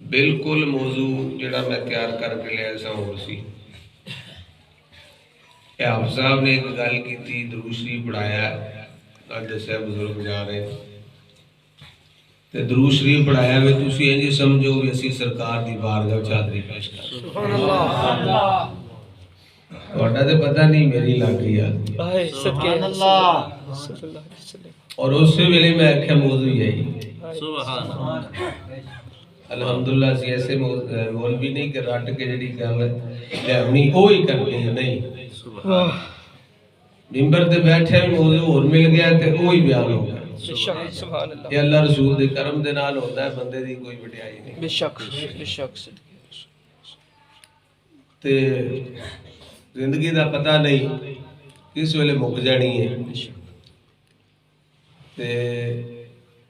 बिल्कुल मौजू जिहड़ा मैं तैयार करके लिया सा होर सी। हाफिज़ साहब ने एक गल की, दरूद शरीफ पढ़ाया, अज दस्सिया बुजुर्ग जा रहे तो दरूद शरीफ पढ़ाया वे तुसीं इंज समझो भी असीं सरकार दी बारगाह चादरी पेश कर। सुभान अल्लाह। तुहाडा ते पता नहीं मेरी लग गई याद। सुभान अल्लाह। और उस वेले मैं आख्या मौजू यही। सुभान अल्लाह। अल्हम्दुलिल्लाह सी ऐसे मौलवी नहीं कि रट के जिहड़ी गल लियावनी ओ ही करनी है, नहीं। सुभान मिंबर ते बैठे मौजू होर मिल गया ते ओ ही बयान हो गया। सुभान अल्लाह। ये अल्लाह रसूल दे करम दे नाल होंदा है, बंदे दी कोई वडियाई नहीं। बेशक बेशक। ते जिंदगी दा पता नहीं किस वेले मुक जानी है। ते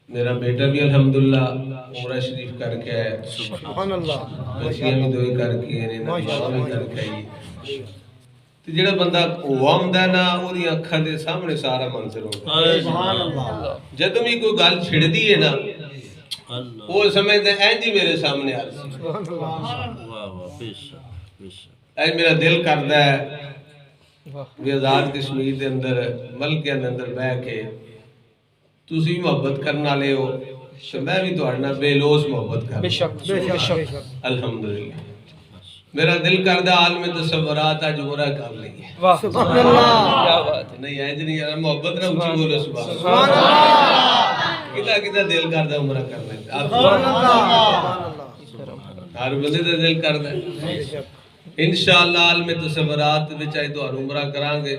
मेरा बेटा भी अल्हम्दुलिल्लाह उमरा शरीफ करके आया। सुभान अल्लाह। बच्चियां भी दो ही करके आए ने, मां भी करके आई। ते जेड़ा बंदा होंदा ना ओदी अखां दे सामने सारा मंजर होंदा। सुभान अल्लाह। जदों भी कोई गल छिड़दी है ना अल्लाह वो समझदा इंज ही मेरे सामने आ रही। सुभान अल्लाह। वाह वाह बेशक बेशक। आज मेरा दिल करदा है कि आजाद कश्मीर के अंदर मलकियां के अंदर बह के तुसी मोहब्बत करने वाले हो तो मैं भी तुहाडे नाल बेलोस मोहब्बत कर। बेशक बेशक। अल्हम्दुलिल्लाह मेरा दिल करदा आलम तसव्वुरात आज उमरा कर लईए। वाह सुभान अल्लाह। क्या बात है। नहीं इंज नहीं यार मोहब्बत ना ऊंची बोलो। सुभान अल्लाह। किदा दिल करदा उमरा करने दा। सुभान अल्लाह। हर बंदे दा दिल करदा है। इंशाअल्लाह आलम तसव्वुरात विच अज तुहानू उमरा करांगे।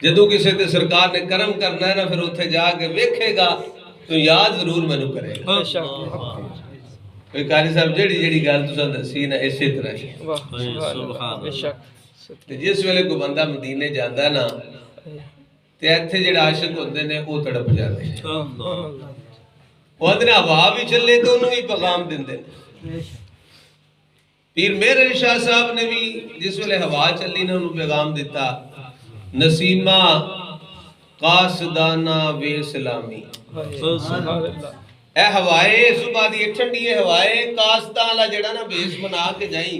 जदों किसी ते सरकार ने करम करना है ना फिर उत्थे जाके वेखेगा तो याद जरूर मैनू करेगा। कोई कारी साहब जेड़ी गल तुसां दसी ना इसे तरह ही। सुभान बेशक। ते जिस वेले कोई बंदा मदीने जांदा ना ते इत्थे जेड़ा आशिक होंदे ने ओ तड़प जांदे। ओ अदना हवा भी चले तो उन्हें भी पैगाम दिंदे। पीर मेहर शाह साहब ने भी जिस वेले हवा चली ना उन्हें पैगाम दिता, नसीमा कासदाना वे सलामी। ए हवाए सुबह दी ठंडी हवाए कासदा वाला जेड़ा ना बेस बना के जाई।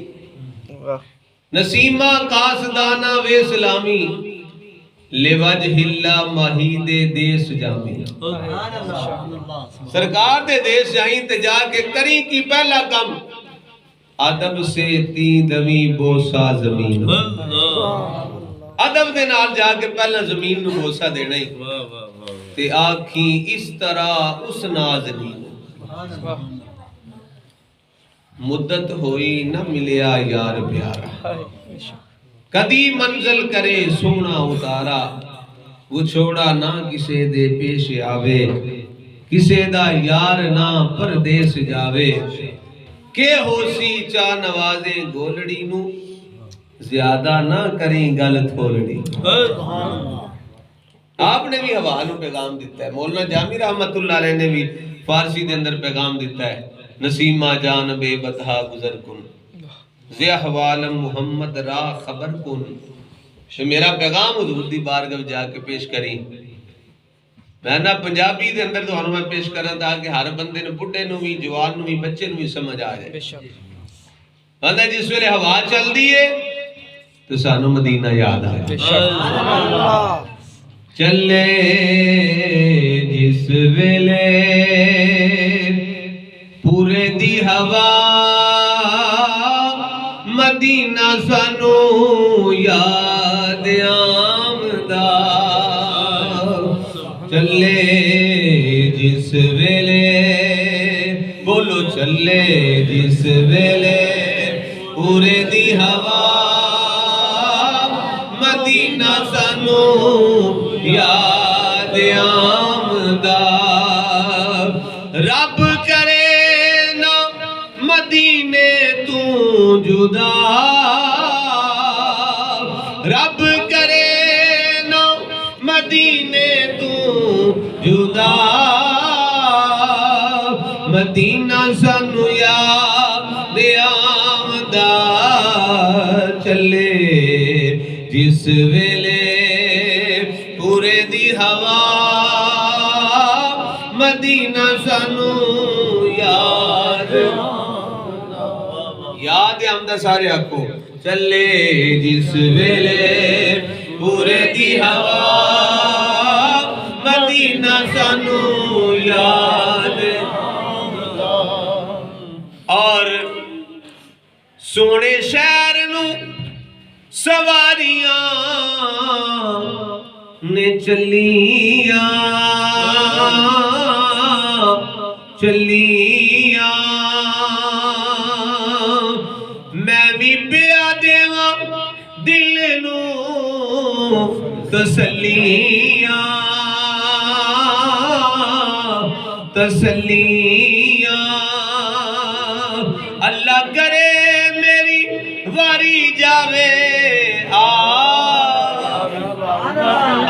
नसीमा कासदाना वे सलामी लेवज हिल्ला माहीदे देश जामी। सरकार दे देश जाई ते जाके करी की पहला कम अदब से ती दमी बोसा जमीन। अदब दे नाल जाके पहला जमीन नू बोसा देना ही। वाह वाह वाह। ते आखी इस तरह उस नाज़नीन मुद्दत होई न मिलिया यार प्यारा। कदी मंजिल करे सोना उतारा वो छोड़ा ना किसे दे पेश आवे किसे दा यार ना परदेस जावे के होसी चा नवाजे गोलड़ी नू ज्यादा ना करी गल थोलड़ी। आपने भी हवा नू पैगाम दिता है। मौलाना जामी रहमतुल्लाह अलैह ने भी फारसी के अंदर पैगाम दिता है, नसीमा जान बेबतहा गुजर कुन ज़हवालम मोहम्मद रा खबर कुन। तो मेरा पैगाम हुजूर दी बारगाह जाके पेश करी। मैं ना पंजाबी के अंदर तुहानू मैं पेश करा ताकि हर बंदे नू बुढ़े नू भी जवान नू भी बच्चे नू भी समझ आ जाए। बेशक जिस वेले हवा चलदी है तो सानू मदीना याद आया। चले जिस वेले पूरे दी हवा मदीना सानू याद आमदा। चले जिस वेले बोलो चले जिस वेले पूरे दी हवा मदीना सानू याद आमदा। रब करे ना मदीने तू जुदा, रब करे ना मदीने तू जुदा। मदीना सानू याद आमदा। चले जिस वेले पूरे दी हवा मदीना सानू याद याद आमदा सारे आखो चले जिस वेले पूरे दी हवा मदीना सानू याद। और सोने शहर नू सवारियां ने चलिया चलिया मैं भी पिया देवा दिल नू तसलियां तसलियां। अल्लाह करे मेरी वारी जावे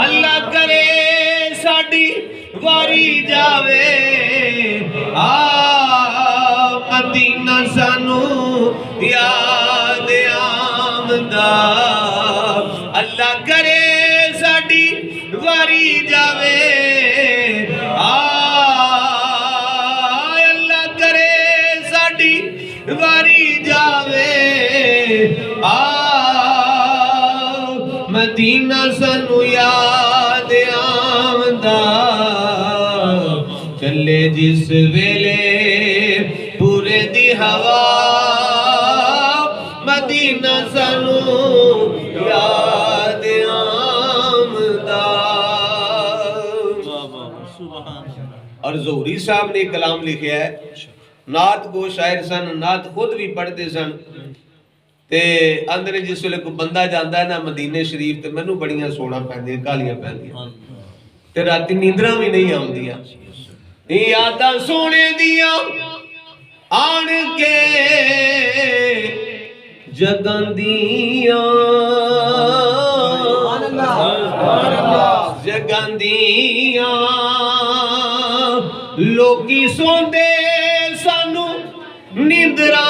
अल्लाह करे साडी वारी जावे मदीना सानू याद आमदा। अल्लाह करे साडी वारी जावे अल्लाह करे साडी वारी जावे मदीना सानू याद आमदा। चले जिस वेले पूरे दी हवा मदीना सानू याद आमदा। और ज़ोहरी साहब ने कलाम लिखा है, नात गो शायर सन, नात खुद भी पढ़ते सन ते अंदर जिस वेले कोई बंदा जाता है ना मदीने शरीफ ते मैनू बड़ियां सोना पैंदियां गालियां पैंदियां ते राती नींदरां भी नहीं आउंदियां। यादां सोने दियां आण के जगांदियां जगांदियां लोकी सोंदे सानू नींदरां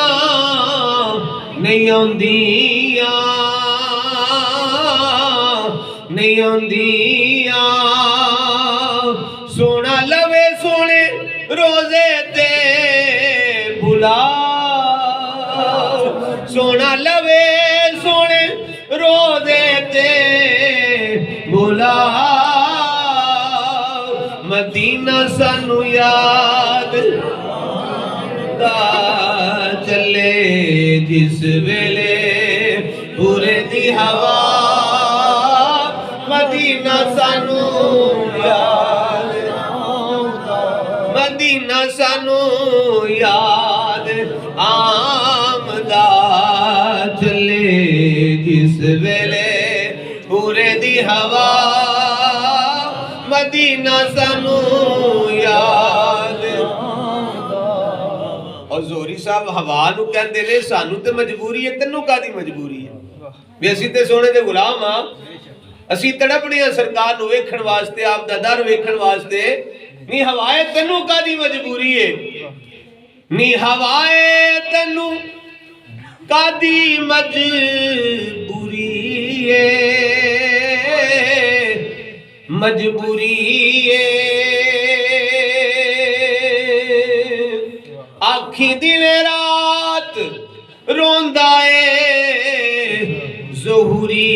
नहीं आउंदियां नहीं आउंदियां। सोना लवे सोने रोजे ते बुला सोना लवे सोने रोजे ते बुला मदीना सानू याद चले जिस वेले पूरे दी हवा मदीना सानू याद मदीना सानू याद आमदा। चले जिस वेले पूरे दी हवा मदीना सानू याद। और ज़ोहरी साहब हवा नू कहंदे ने सानू ते मजबूरी है, तैनू कादी मजबूरी है भी असीं ते सोने दे गुलाम हां, असीं तड़पने हां सरकार नू वेखण वास्ते, आप दा दर वेखण वास्ते। नी हवाए तैनू कादी मजबूरी है, नी हवाए तैनू कादी मजबूरी है मजबूरी है। आखी दिन रात रोंदा है ज़ोहरी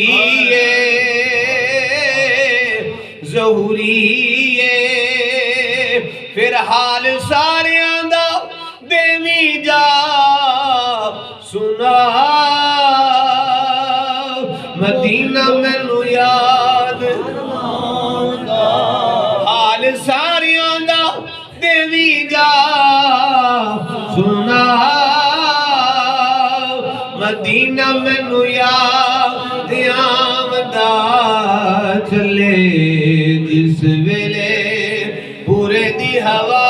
है ज़ोहरी है। फिर हाल सारियां दा देवी जा सुना मदीना मैनू याद हाल सारियां दा देवी जा सुना मदीना मैनू याद आमदा। चले जिस वेले पूरे दी हवा